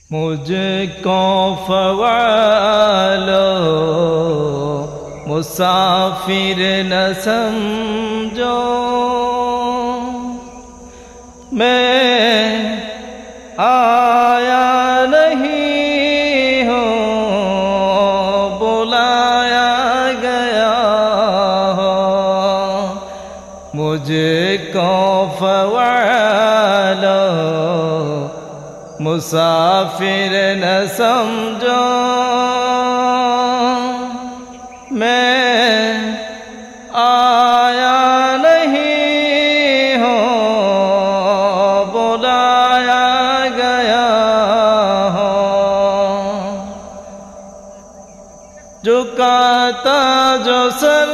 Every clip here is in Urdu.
مجھ کو فوالو مسافر نہ سمجھو، میں آیا نہیں ہوں بلایا گیا ہوں۔ مجھ کو فوالو مسافر نہ سمجھو، میں آیا نہیں ہوں بلایا گیا ہوں۔ جھکاتا جو سر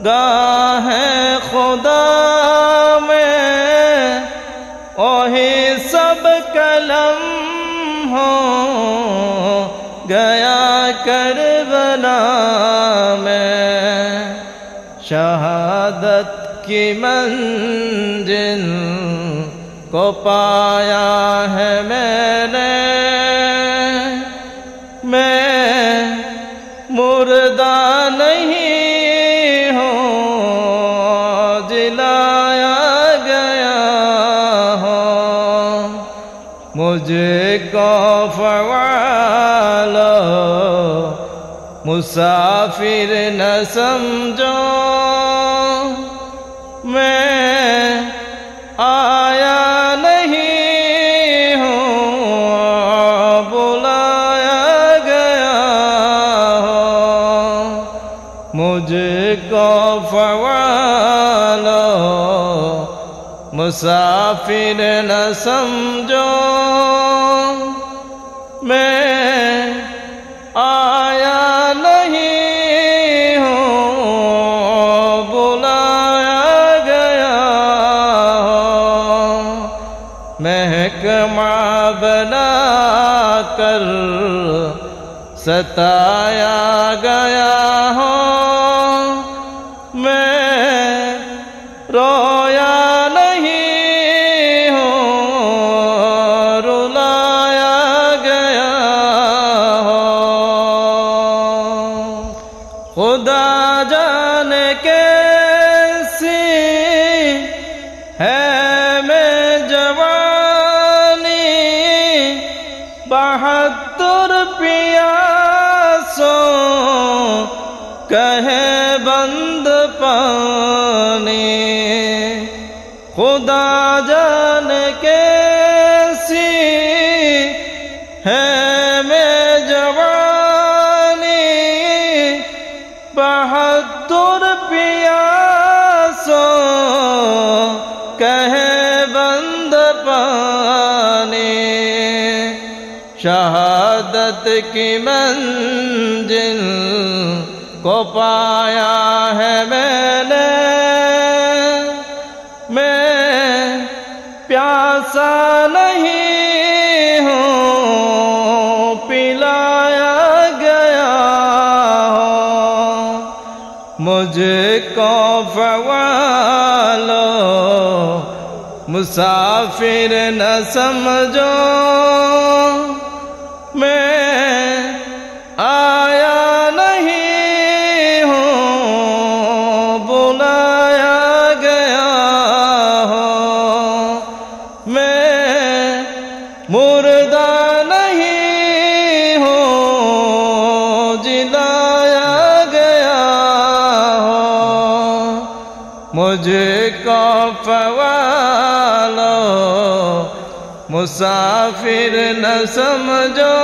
گاہ خدا وہی سب قلم ہو گیا کربلا میں، شہادت کی منزل کو پایا ہے میں نے، میں مردہ نہیں ہوں جلایا گیا ہوں۔ مجھ کو فوالو مسافر نہ سمجھو، میں آیا نہیں ہوں بلایا گیا ہوں۔ مجھ کو فوالو مسافر نہ سمجھو، میں آیا نہیں ہوں بلایا گیا ہوں۔ محکمہ بنا کر ستایا گیا ہوں، میں رویا نہیں ہوں رلایا گیا ہوں۔ خدا جانے کیسی ہے میں جوانی، 72 پیاسوں کہے بند پانی، خدا جانے کیسی ہے میں جوانی، 72 پیاسوں کہے بند پانی، شہادت کی منزل کو پایا ہے میں نے، میں پیاسا نہیں ہوں پلایا گیا ہوں۔ مجھ کو فوالو مسافر نہ سمجھو، میں آیا نہیں ہوں بلایا گیا ہوں۔ میں مردہ نہیں ہوں جلایا گیا ہوں۔ مجھ کو فوالو مسافر نہ سمجھو،